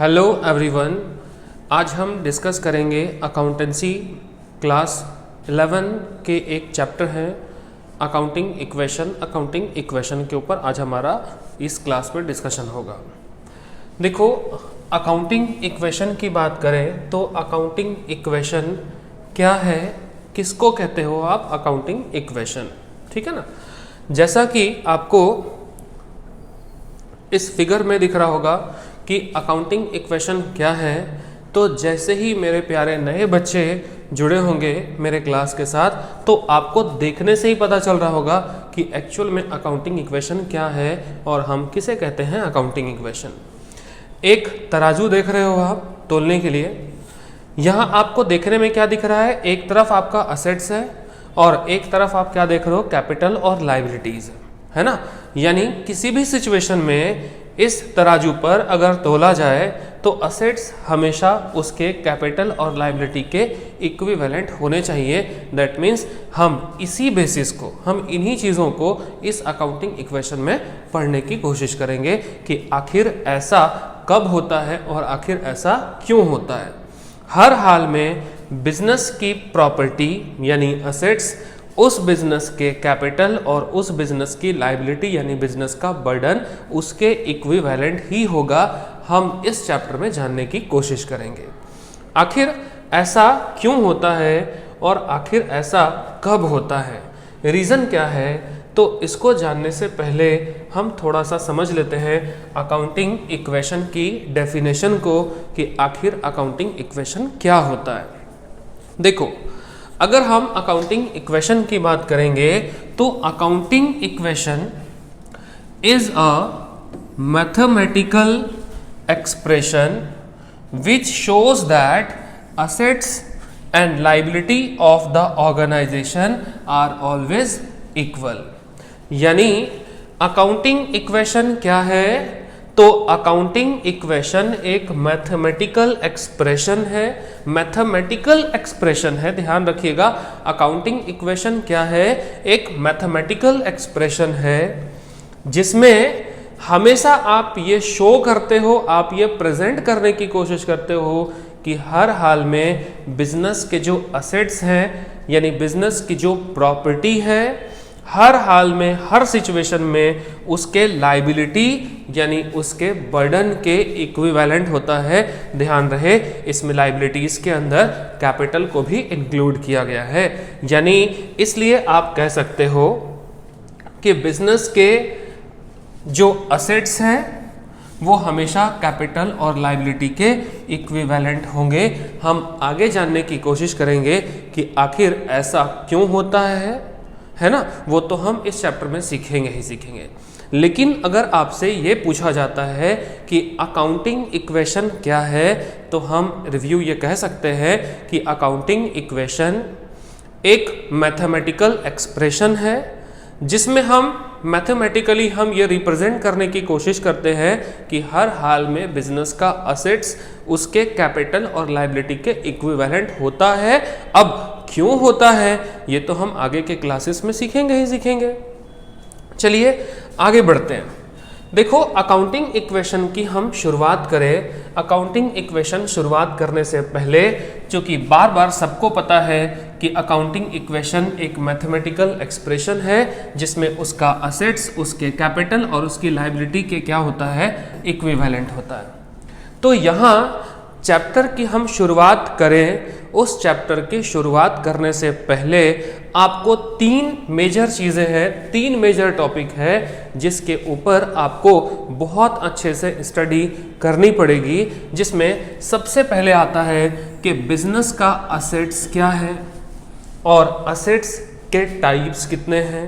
Hello everyone, आज हम discuss करेंगे अकाउंटेंसी क्लास 11 के एक चैप्टर है अकाउंटिंग इक्वेशन के ऊपर आज हमारा इस क्लास में डिस्कशन होगा। देखो, अकाउंटिंग इक्वेशन की बात करें तो अकाउंटिंग इक्वेशन क्या है, किसको कहते हो आप अकाउंटिंग इक्वेशन, ठीक है ना। जैसा कि आपको इस फिगर में दिख रहा होगा कि अकाउंटिंग इक्वेशन क्या है, तो जैसे ही मेरे प्यारे नए बच्चे जुड़े होंगे मेरे क्लास के साथ तो आपको देखने से ही पता चल रहा होगा कि एक्चुअल में अकाउंटिंग इक्वेशन क्या है और हम किसे कहते हैं अकाउंटिंग इक्वेशन। एक तराजू देख रहे हो आप तोलने के लिए। यहाँ आपको देखने में क्या दिख रहा है, एक तरफ आपका असेट्स है और एक तरफ आप क्या देख रहे हो, कैपिटल और लायबिलिटीज, है ना। यानी किसी भी सिचुएशन में इस तराजू पर अगर तोला जाए तो असेट्स हमेशा उसके कैपिटल और लायबिलिटी के इक्विवेलेंट होने चाहिए। दैट मीन्स हम इसी बेसिस को, हम इन्हीं चीज़ों को इस अकाउंटिंग इक्वेशन में पढ़ने की कोशिश करेंगे कि आखिर ऐसा कब होता है और आखिर ऐसा क्यों होता है। हर हाल में बिजनेस की प्रॉपर्टी यानी असेट्स उस बिजनेस के कैपिटल और उस बिजनेस की लायबिलिटी यानी बिजनेस का बर्डन उसके इक्विवेलेंट ही होगा। हम इस चैप्टर में जानने की कोशिश करेंगे आखिर ऐसा क्यों होता है और आखिर ऐसा कब होता है, रीज़न क्या है। तो इसको जानने से पहले हम थोड़ा सा समझ लेते हैं अकाउंटिंग इक्वेशन की डेफिनेशन को कि आखिर अकाउंटिंग इक्वेशन क्या होता है। देखो, अगर हम अकाउंटिंग इक्वेशन की बात करेंगे तो accounting equation is a mathematical expression which shows that assets and liability of the organization are always equal. यानी अकाउंटिंग इक्वेशन क्या है, तो अकाउंटिंग इक्वेशन एक मैथमेटिकल एक्सप्रेशन है। मैथमेटिकल एक्सप्रेशन है, ध्यान रखिएगा। अकाउंटिंग इक्वेशन क्या है, एक मैथमेटिकल एक्सप्रेशन है जिसमें हमेशा आप ये शो करते हो, आप ये प्रेजेंट करने की कोशिश करते हो कि हर हाल में बिजनेस के जो असेट्स हैं यानी बिजनेस की जो प्रॉपर्टी है, हर हाल में हर सिचुएशन में उसके लायबिलिटी यानी उसके बर्डन के इक्विवेलेंट होता है। ध्यान रहे, इसमें लायबिलिटीज के अंदर कैपिटल को भी इंक्लूड किया गया है। यानी इसलिए आप कह सकते हो कि बिजनेस के जो असेट्स हैं वो हमेशा कैपिटल और लायबिलिटी के इक्विवेलेंट होंगे। हम आगे जानने की कोशिश करेंगे कि आखिर ऐसा क्यों होता है ना। वो तो हम इस चैप्टर में सीखेंगे ही सीखेंगे। लेकिन अगर आपसे ये पूछा जाता है कि अकाउंटिंग इक्वेशन क्या है, तो हम रिव्यू ये कह सकते हैं कि अकाउंटिंग इक्वेशन एक मैथमेटिकल एक्सप्रेशन है जिसमें हम मैथमेटिकली हम ये रिप्रेजेंट करने की कोशिश करते हैं कि हर हाल में बिजनेस का असेट्स उसके कैपिटल और लायबिलिटी के इक्विवेलेंट होता है। अब क्यों होता है ये तो हम आगे के क्लासेस में सीखेंगे ही सीखेंगे। चलिए आगे बढ़ते हैं। देखो, अकाउंटिंग इक्वेशन की हम शुरुआत करें। अकाउंटिंग इक्वेशन शुरुआत करने से पहले, चूंकि बार बार सबको पता है कि अकाउंटिंग इक्वेशन एक मैथमेटिकल एक्सप्रेशन है जिसमें उसका असेट्स उसके कैपिटल और उसकी लायबिलिटी के क्या होता है, इक्विवेलेंट होता है। तो यहाँ चैप्टर की हम शुरुआत करें, उस चैप्टर की शुरुआत करने से पहले आपको तीन मेजर चीज़ें हैं, तीन मेजर टॉपिक है जिसके ऊपर आपको बहुत अच्छे से स्टडी करनी पड़ेगी। जिसमें सबसे पहले आता है कि बिजनेस का असेट्स क्या है और असेट्स के टाइप्स कितने हैं,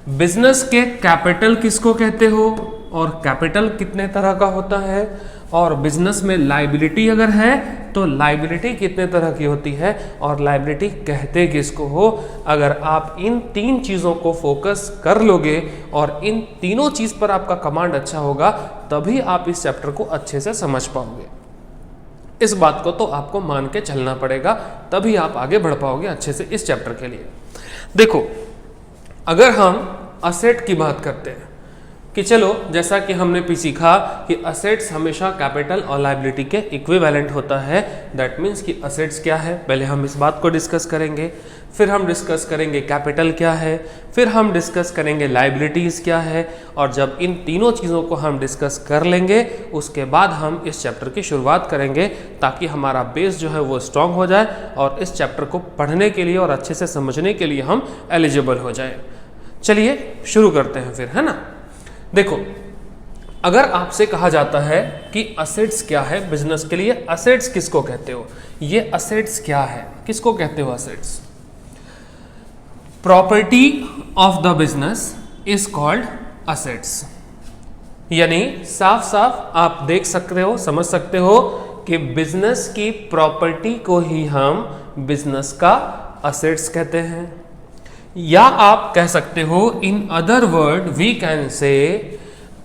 बिजनेस के कैपिटल किसको कहते हो और कैपिटल कितने तरह का होता है, और बिजनेस में लायबिलिटी अगर है तो लायबिलिटी कितने तरह की होती है और लायबिलिटी कहते किसको हो। अगर आप इन तीन चीज़ों को फोकस कर लोगे और इन तीनों चीज़ पर आपका कमांड अच्छा होगा, तभी आप इस चैप्टर को अच्छे से समझ पाओगे। इस बात को तो आपको मान के चलना पड़ेगा, तभी आप आगे बढ़ पाओगे अच्छे से इस चैप्टर के लिए। देखो, अगर हम असेट की बात करते हैं कि चलो जैसा कि हमने भी सीखा कि असेट्स हमेशा कैपिटल और लायबिलिटी के इक्विवेलेंट होता है। दैट मीन्स कि असेट्स क्या है, पहले हम इस बात को डिस्कस करेंगे, फिर हम डिस्कस करेंगे कैपिटल क्या है, फिर हम डिस्कस करेंगे लायबिलिटीज़ क्या है, और जब इन तीनों चीज़ों को हम डिस्कस कर लेंगे उसके बाद हम इस चैप्टर की शुरुआत करेंगे, ताकि हमारा बेस जो है वो स्ट्रांग हो जाए और इस चैप्टर को पढ़ने के लिए और अच्छे से समझने के लिए हम एलिजिबल हो जाए। चलिए शुरू करते हैं फिर, है ना। देखो, अगर आपसे कहा जाता है कि असेट्स क्या है बिजनेस के लिए, असेट्स किसको कहते हो, ये असेट्स क्या है, किसको कहते हो assets? Property of the business is called assets. यानी साफ साफ आप देख सकते हो, समझ सकते हो कि बिजनेस की प्रॉपर्टी को ही हम बिजनेस का असेट्स कहते हैं। या आप कह सकते हो, in other word we can say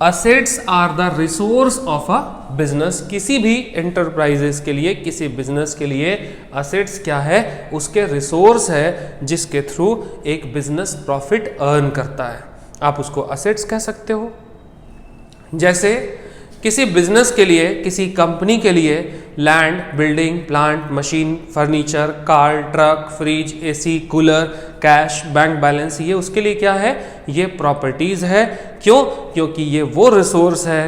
assets are the resource of a business. किसी भी एंटरप्राइजेस के लिए, किसी बिजनेस के लिए असेट्स क्या है, उसके रिसोर्स है जिसके थ्रू एक बिजनेस प्रॉफिट अर्न करता है, आप उसको असेट्स कह सकते हो। जैसे किसी बिजनेस के लिए, किसी कंपनी के लिए land, building, plant, machine, furniture, car, truck, fridge, AC, cooler, cash, bank balance, ये उसके लिए क्या है, ये प्रॉपर्टीज है। क्यों? क्योंकि ये वो रिसोर्स है,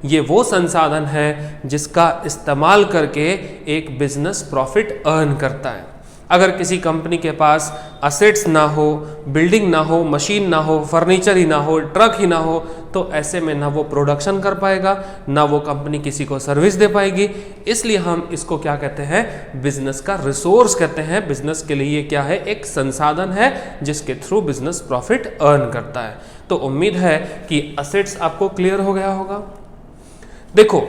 ये वो संसाधन है जिसका इस्तेमाल करके एक बिजनेस प्रॉफिट अर्न करता है। अगर किसी कंपनी के पास असेट्स ना हो, बिल्डिंग ना हो, मशीन ना हो, फर्नीचर ही ना हो, ट्रक ही ना हो, तो ऐसे में ना वो प्रोडक्शन कर पाएगा, ना वो कंपनी किसी को सर्विस दे पाएगी। इसलिए हम इसको क्या कहते हैं, बिजनेस का रिसोर्स कहते हैं। बिजनेस के लिए क्या है, एक संसाधन है जिसके थ्रू बिजनेस प्रॉफिट अर्न करता है। तो उम्मीद है कि असेट्स आपको क्लियर हो गया होगा। देखो,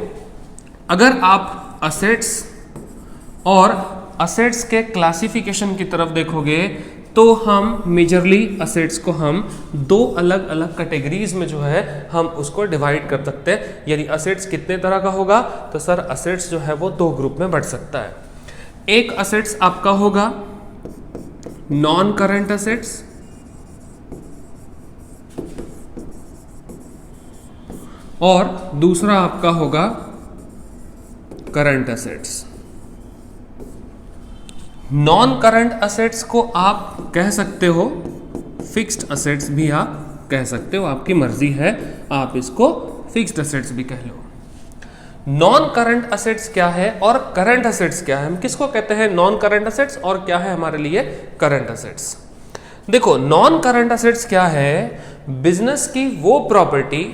अगर आप असेट्स और असेट्स के क्लासिफिकेशन की तरफ देखोगे तो हम मेजरली असेट्स को हम दो अलग अलग कैटेगरीज में जो है हम उसको डिवाइड कर सकते हैं। यानी असेट्स कितने तरह का होगा, तो सर असेट्स जो है वो दो ग्रुप में बढ़ सकता है। एक असेट्स आपका होगा नॉन करंट असेट्स, और दूसरा आपका होगा current assets. Non current assets को आप कह सकते हो फिक्स्ड असेट्स भी आप कह सकते हो, आपकी मर्जी है, आप इसको फिक्स्ड असेट्स भी कह लो। नॉन करंट असेट्स क्या है और करंट असेट्स क्या है, हम किसको कहते हैं नॉन करंट असेट्स और क्या है हमारे लिए करंट असेट्स? देखो, नॉन करंट असेट्स क्या है, बिजनेस की वो प्रॉपर्टी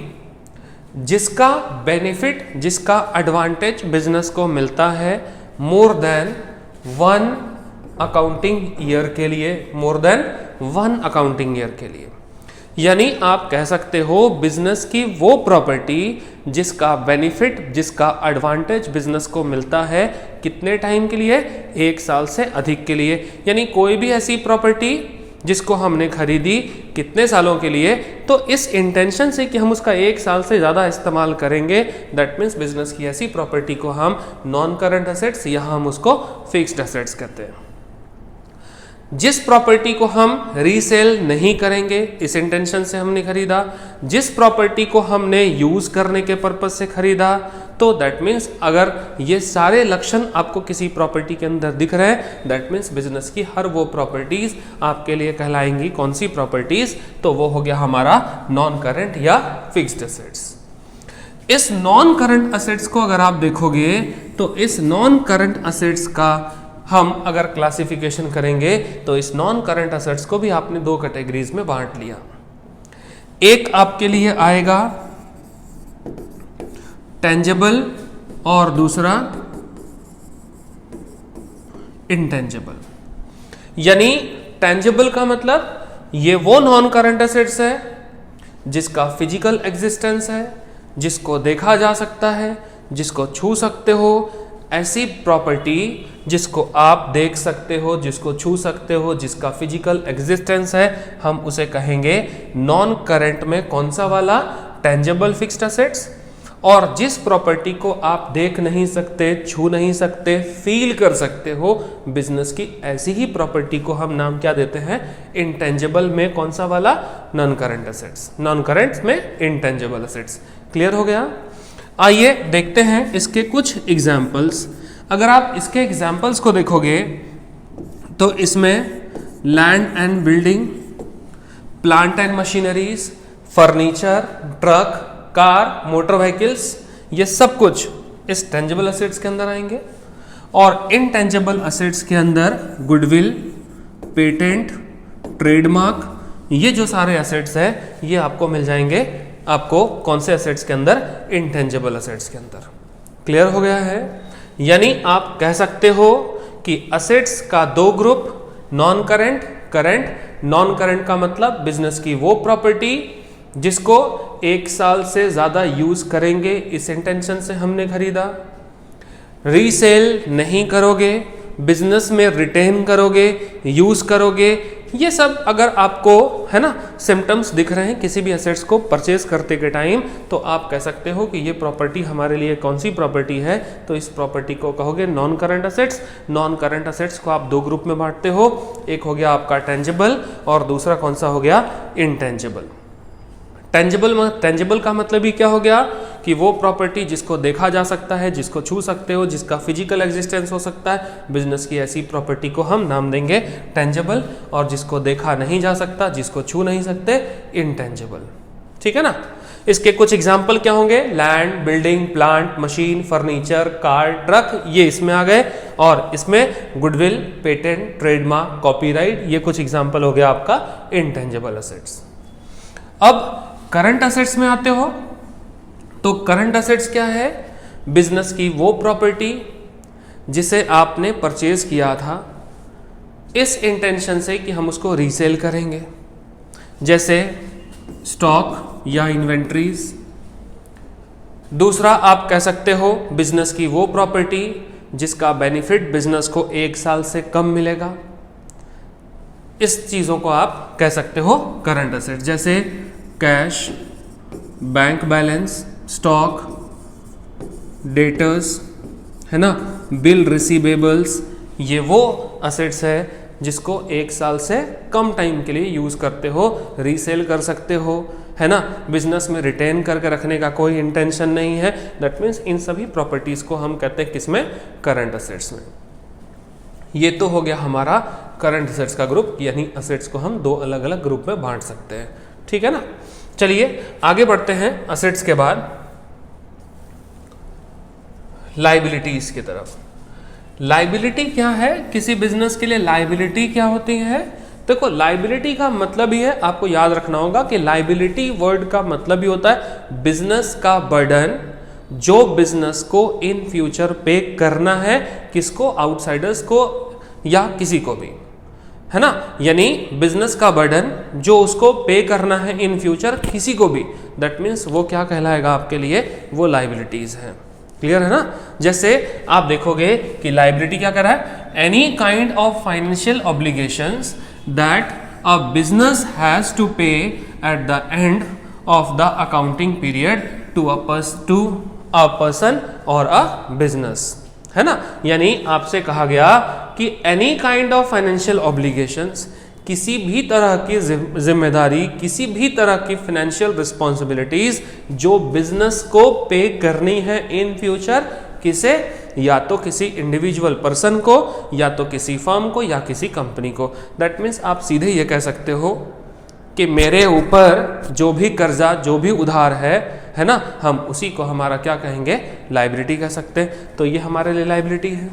जिसका बेनिफिट, जिसका एडवांटेज बिजनेस को मिलता है more than one accounting year के लिए, more than one accounting year के लिए। यानी आप कह सकते हो बिजनेस की वो प्रॉपर्टी जिसका बेनिफिट, जिसका एडवांटेज बिजनेस को मिलता है कितने टाइम के लिए, 1 साल से अधिक के लिए। यानी कोई भी ऐसी प्रॉपर्टी जिसको हमने खरीदी कितने सालों के लिए, तो इस इंटेंशन से कि हम उसका 1 साल से ज़्यादा इस्तेमाल करेंगे, दैट मीन्स बिजनेस की ऐसी प्रॉपर्टी को हम नॉन करंट असेट्स या हम उसको फिक्स्ड असेट्स कहते हैं। जिस प्रॉपर्टी को हम रीसेल नहीं करेंगे, इस इंटेंशन से हमने खरीदा, जिस प्रॉपर्टी को हमने यूज करने के पर्पज से खरीदा, तो दैट मीन्स अगर ये सारे लक्षण आपको किसी प्रॉपर्टी के अंदर दिख रहे हैं, दैट मीन्स बिजनेस की हर वो प्रॉपर्टीज आपके लिए कहलाएंगी कौन सी प्रॉपर्टीज, तो वो हो गया हमारा नॉन करंट या फिक्स्ड असेट्स। इस नॉन करंट असेट्स को अगर आप देखोगे तो इस नॉन करंट असेट्स का हम अगर क्लासिफिकेशन करेंगे तो इस नॉन करंट असेट्स को भी आपने दो कैटेगरीज में बांट लिया। एक आपके लिए आएगा टेंजेबल और दूसरा इंटेंजेबल। यानी टेंजेबल का मतलब ये वो नॉन करंट असेट्स है जिसका फिजिकल एग्जिस्टेंस है, जिसको देखा जा सकता है, जिसको छू सकते हो। ऐसी प्रॉपर्टी जिसको आप देख सकते हो, जिसको छू सकते हो, जिसका फिजिकल एग्जिस्टेंस है, हम उसे कहेंगे नॉन करंट में कौन सा वाला, टेंजेबल फिक्स्ड असेट्स। और जिस प्रॉपर्टी को आप देख नहीं सकते, छू नहीं सकते, फील कर सकते हो बिजनेस की, ऐसी ही प्रॉपर्टी को हम नाम क्या देते हैं? इंटेंजिबल में कौन सा वाला? Non current assets. Non current में इंटेंजिबल एसेट्स। क्लियर हो गया? आइए देखते हैं इसके कुछ एग्जाम्पल्स। अगर आप इसके एग्जाम्पल्स को देखोगे तो इसमें land and building, plant and machineries, furniture, truck, car, motor vehicles, ये सब कुछ इस टेंजिबल एसेट्स के अंदर आएंगे। और इनटेंजिबल एसेट्स के अंदर गुडविल, पेटेंट, ट्रेडमार्क, ये जो सारे एसेट्स हैं ये आपको मिल जाएंगे। आपको कौन से एसेट्स के अंदर? इनटेंजिबल एसेट्स के अंदर। क्लियर हो गया है? यानी आप कह सकते हो कि एसेट्स का दो group, non current, current. Non current का मतलब बिजनेस की वो प्रॉपर्टी जिसको 1 साल से ज्यादा यूज करेंगे, इस इंटेंशन से हमने खरीदा। रीसेल नहीं करोगे, बिजनेस में रिटेन करोगे, यूज करोगे। ये सब अगर आपको है ना सिम्टम्स दिख रहे हैं किसी भी एसेट्स को परचेज करते के टाइम, तो आप कह सकते हो कि ये प्रॉपर्टी हमारे लिए कौन सी प्रॉपर्टी है? तो इस प्रॉपर्टी को कहोगे non current assets. Non current assets को आप दो ग्रुप में बांटते हो, एक हो गया आपका टेंजिबल और दूसरा कौन सा हो गया? इनटेंजिबल। टेंजिबल का मतलब ही क्या हो गया कि वो प्रॉपर्टी जिसको देखा जा सकता है, जिसको छू सकते हो, जिसका फिजिकल एग्जिस्टेंस हो सकता है, बिजनेस की ऐसी प्रॉपर्टी को हम नाम देंगे टेंजिबल। और जिसको देखा नहीं जा सकता, जिसको छू नहीं सकते, इनटेंजिबल। ठीक है ना? इसके कुछ एग्जाम्पल क्या होंगे? Land, building, plant, machine, furniture, car, truck, ये इसमें आ गए। और इसमें गुडविल, पेटेंट, ट्रेडमार्क, कॉपीराइट, ये कुछ एग्जाम्पल हो गया आपका इनटेंजिबल एसेट्स। अब करंट एसेट्स में आते हो तो करंट एसेट्स क्या है? बिजनेस की वो प्रॉपर्टी जिसे आपने परचेज किया था इस इंटेंशन से कि हम उसको रीसेल करेंगे, जैसे स्टॉक या इन्वेंट्रीज। दूसरा आप कह सकते हो बिजनेस की वो प्रॉपर्टी जिसका बेनिफिट बिजनेस को 1 साल से कम मिलेगा। इस चीजों को आप कह सकते हो करंट एसेट्स, जैसे cash, bank balance, stock, debtors, है ना, बिल रिसीवेबल्स। ये वो एसेट्स है जिसको 1 साल से कम टाइम के लिए यूज करते हो, रीसेल कर सकते हो, है ना। बिजनेस में रिटेन करके रखने का कोई इंटेंशन नहीं है। दैट मीन्स इन सभी प्रॉपर्टीज को हम कहते हैं किसमें? करंट एसेट्स में। ये तो हो गया हमारा करंट एसेट्स का ग्रुप, यानी एसेट्स को हम दो अलग अलग ग्रुप में बांट सकते हैं। ठीक है ना? चलिए आगे बढ़ते हैं एसेट्स के बाद लायबिलिटीज की तरफ। लायबिलिटी क्या है? किसी बिजनेस के लिए लायबिलिटी क्या होती है? देखो, लायबिलिटी का मतलब ही है, आपको याद रखना होगा कि लायबिलिटी वर्ड का मतलब ही होता है बिजनेस का बर्डन जो बिजनेस को इन फ्यूचर पे करना है। किसको? आउटसाइडर्स को या किसी को भी, है ना। यानी बिजनेस का बर्डन जो उसको पे करना है इन फ्यूचर किसी को भी, दैट मीन्स वो क्या कहलाएगा आपके लिए? वो लायबिलिटीज है। क्लियर है ना? जैसे आप देखोगे कि लायबिलिटी क्या कर रहा है? Any kind of financial obligations that a business has to pay at the end of the accounting period to a person or a business, है ना। यानी आपसे कहा गया कि any kind of financial obligations, किसी भी तरह की जिम्मेदारी, किसी भी तरह की फाइनेंशियल रिस्पॉन्सिबिलिटीज जो बिजनेस को पे करनी है इन फ्यूचर, किसे? या तो किसी इंडिविजुअल पर्सन को, या तो किसी फर्म को, या किसी कंपनी को। दैट मीन्स आप सीधे ये कह सकते हो कि मेरे ऊपर जो भी कर्जा, जो भी उधार है ना, हम उसी को हमारा क्या कहेंगे? लायबिलिटी कह सकते हैं। तो ये हमारे लिए लायबिलिटी है।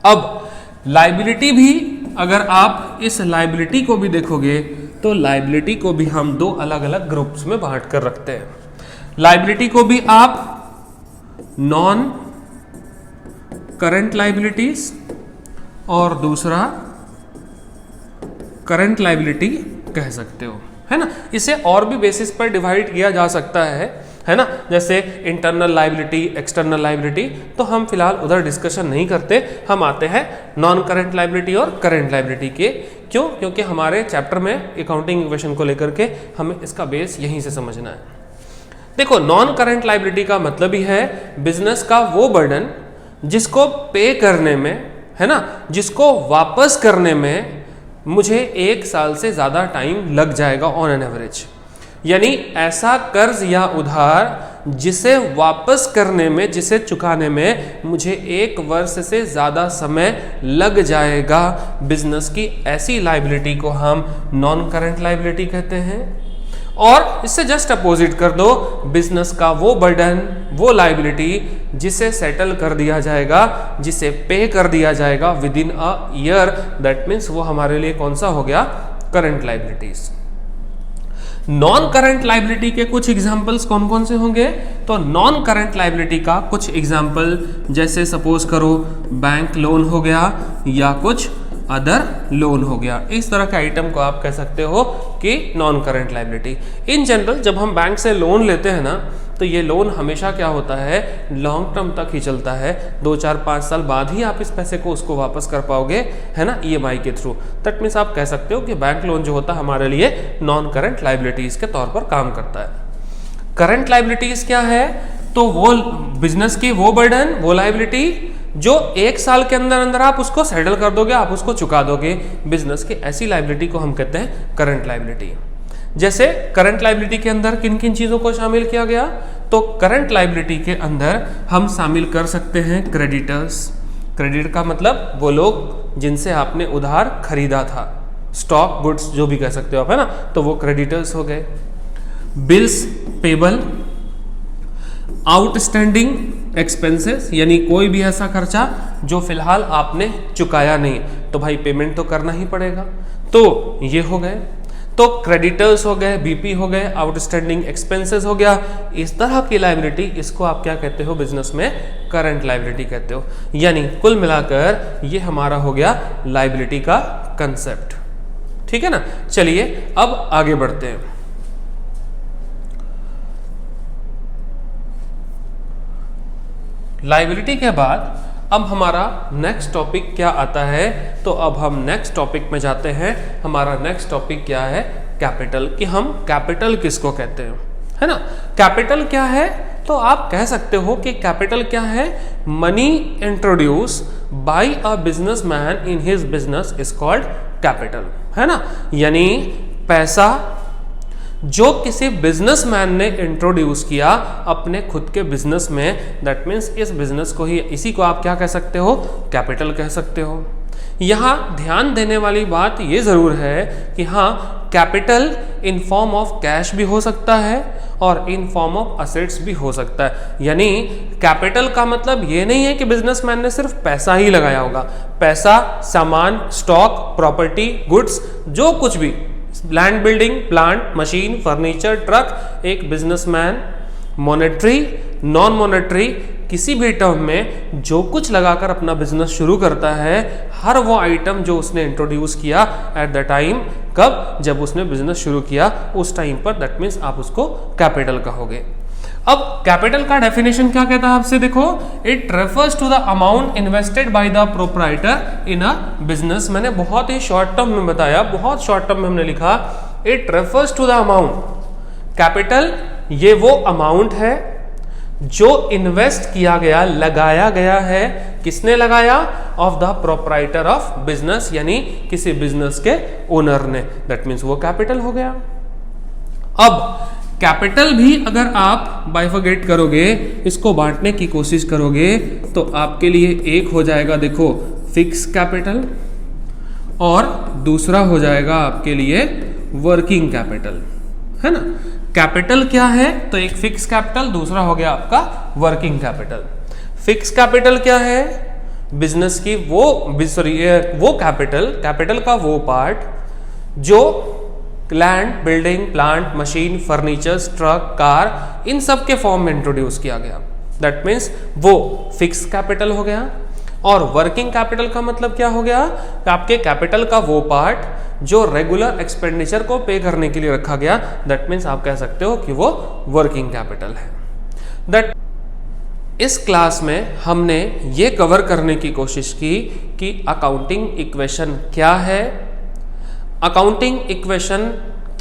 अब लायबिलिटी भी, अगर आप इस लायबिलिटी को भी देखोगे तो लायबिलिटी को भी हम दो अलग अलग ग्रुप्स में बांट कर रखते हैं। लायबिलिटी को भी आप नॉन करंट लायबिलिटीज और दूसरा करंट लायबिलिटी कह सकते हो, है ना। इसे और भी बेसिस पर डिवाइड किया जा सकता है ना, जैसे इंटरनल लायबिलिटी, एक्सटर्नल लायबिलिटी। तो हम फिलहाल उधर डिस्कशन नहीं करते, हम आते हैं नॉन करंट लायबिलिटी और करंट लायबिलिटी के। क्यों? क्योंकि हमारे चैप्टर में अकाउंटिंग इक्वेशन को लेकर के हमें इसका बेस यहीं से समझना है। देखो नॉन करंट लाइबिलिटी का मतलब ही है बिजनेस का वो बर्डन जिसको पे करने में, है ना, जिसको वापस करने में मुझे 1 साल से ज़्यादा टाइम लग जाएगा ऑन एन एवरेज। यानी ऐसा कर्ज या उधार जिसे वापस करने में, जिसे चुकाने में मुझे 1 वर्ष से ज़्यादा समय लग जाएगा, बिजनेस की ऐसी लाइबिलिटी को हम नॉन करंट लाइबिलिटी कहते हैं। और इससे जस्ट अपोजिट कर दो, बिजनेस का वो बर्डन, वो लाइबिलिटी जिसे सेटल कर दिया जाएगा, जिसे पे कर दिया जाएगा with in a year, that means वो हमारे लिए कौन सा हो गया, current liabilities. Non current liability के कुछ एग्जांपल्स कौन कौन से होंगे, तो नॉन करंट लाइबिलिटी का कुछ एग्जांपल जैसे सपोज करो बैंक लोन हो गया या कुछ अदर लोन हो गया, इस तरह के आइटम को आप कह सकते हो कि non current liability. In general जब हम बैंक से लोन लेते हैं ना, तो ये लोन हमेशा क्या होता है, लॉन्ग टर्म तक ही चलता है, 2, 4, 5 साल बाद ही आप इस पैसे को उसको वापस कर पाओगे, है ना, EMI के थ्रू। दैट मीन्स आप कह सकते हो कि बैंक लोन जो होता है हमारे लिए नॉन करंट लाइबिलिटीज के तौर पर काम करता है। करंट लाइबिलिटीज क्या है, तो वो बिजनेस की वो बर्डन, वो लाइबिलिटी जो 1 साल के अंदर अंदर आप उसको सेटल कर दोगे, आप उसको चुका दोगे। बिजनेस की ऐसी लाइबिलिटी को हम कहते हैं करंट लाइबिलिटी। जैसे करंट लाइबिलिटी के अंदर किन किन चीजों को शामिल किया गया, तो करंट लाइबिलिटी के अंदर हम शामिल कर सकते हैं क्रेडिटर्स। क्रेडिट का मतलब वो लोग जिनसे आपने उधार खरीदा था, स्टॉक गुड्स जो भी कह सकते हो आप, है ना, तो वो क्रेडिटर्स हो गए। बिल्स पेबल, आउटस्टैंडिंग एक्सपेंसेस, यानी कोई भी ऐसा खर्चा जो फिलहाल आपने चुकाया नहीं, तो भाई पेमेंट तो करना ही पड़ेगा, तो ये हो गए। तो क्रेडिटर्स हो गए, बीपी हो गए, आउटस्टैंडिंग एक्सपेंसेस हो गया, इस तरह की लाइबिलिटी, इसको आप क्या कहते हो बिजनेस में, करंट लाइबिलिटी कहते हो। यानी कुल मिलाकर ये हमारा हो गया लाइबिलिटी का कंसेप्ट। ठीक है ना, चलिए अब आगे बढ़ते हैं। लाइबिलिटी के बाद अब हमारा नेक्स्ट टॉपिक क्या आता है, तो अब हम नेक्स्ट टॉपिक में जाते हैं। हमारा नेक्स्ट टॉपिक क्या है, कैपिटल, कि हम कैपिटल किसको कहते हैं, है ना। कैपिटल क्या है, तो आप कह सकते हो कि कैपिटल क्या है, money introduce by a businessman in his business is called capital, है ना। यानी पैसा जो किसी बिजनेसमैन ने इंट्रोड्यूस किया अपने खुद के बिजनेस में, दैट मीन्स इस बिजनेस को ही, इसी को आप क्या कह सकते हो, कैपिटल कह सकते हो। यहाँ ध्यान देने वाली बात ये जरूर है कि हाँ, capital in form of cash भी हो सकता है और इन फॉर्म ऑफ असेट्स भी हो सकता है। यानी कैपिटल का मतलब ये नहीं है कि बिजनेसमैन ने सिर्फ पैसा ही लगाया होगा। पैसा, सामान, स्टॉक, प्रॉपर्टी, गुड्स, जो कुछ भी, land, building, plant, machine, furniture, truck, एक बिजनेसमैन मॉनेटरी, नॉन मॉनेटरी, किसी भी टर्म में जो कुछ लगाकर अपना बिजनेस शुरू करता है, हर वो आइटम जो उसने इंट्रोड्यूस किया एट द टाइम, कब, जब उसने बिजनेस शुरू किया उस टाइम पर, दैट मीन्स आप उसको कैपिटल कहोगे। अब कैपिटल का डेफिनेशन क्या कहता है आपसे, देखो, it refers to the amount invested by the proprietor in a business. मैंने बहुत ही शॉर्ट टर्म में बताया, बहुत शॉर्ट टर्म में हमने लिखा, it refers to the amount. Capital ये वो अमाउंट है जो इन्वेस्ट किया गया, लगाया गया है, किसने लगाया, of the proprietor of business, यानी किसी बिजनेस के ओनर ने, दैट मीन्स वो कैपिटल हो गया। अब कैपिटल भी अगर आप बाइफरगेट करोगे, इसको बांटने की कोशिश करोगे, तो आपके लिए एक हो जाएगा, देखो, फिक्स कैपिटल, और दूसरा हो जाएगा आपके लिए वर्किंग कैपिटल, है ना। कैपिटल क्या है, तो एक फिक्स कैपिटल, दूसरा हो गया आपका वर्किंग कैपिटल। फिक्स कैपिटल क्या है, बिजनेस की वो कैपिटल का वो पार्ट जो land, building, plant, machine, furnitures, truck, car, इन सब के फॉर्म में इंट्रोड्यूस किया गया, दैट मीन्स वो फिक्स कैपिटल हो गया। और वर्किंग कैपिटल का मतलब क्या हो गया, आपके कैपिटल का वो पार्ट जो रेगुलर एक्सपेंडिचर को पे करने के लिए रखा गया, दैट मीन्स आप कह सकते हो कि वो वर्किंग कैपिटल है। दैट इस क्लास में हमने ये कवर करने की कोशिश की कि अकाउंटिंग इक्वेशन क्या है, अकाउंटिंग इक्वेशन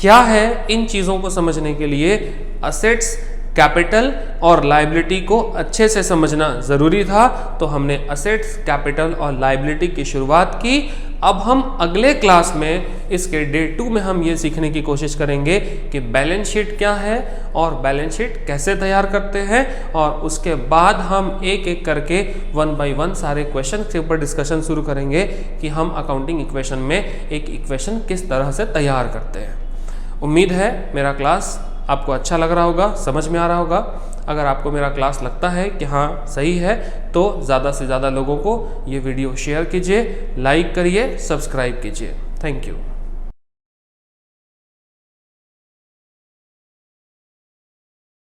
क्या है, इन चीज़ों को समझने के लिए असेट्स कैपिटल और लायबिलिटी को अच्छे से समझना ज़रूरी था, तो हमने असेट्स, कैपिटल और लायबिलिटी की शुरुआत की। अब हम अगले क्लास में इसके डे 2 में हम ये सीखने की कोशिश करेंगे कि बैलेंस शीट क्या है और बैलेंस शीट कैसे तैयार करते हैं, और उसके बाद हम एक एक करके 1 बाय 1 सारे क्वेश्चन के ऊपर डिस्कशन शुरू करेंगे कि हम अकाउंटिंग इक्वेशन में एक इक्वेशन किस तरह से तैयार करते हैं। उम्मीद है मेरा क्लास आपको अच्छा लग रहा होगा, समझ में आ रहा होगा। अगर आपको मेरा क्लास लगता है कि हाँ सही है, तो ज़्यादा से ज़्यादा लोगों को ये वीडियो शेयर कीजिए, लाइक करिए, सब्सक्राइब कीजिए। Thank you.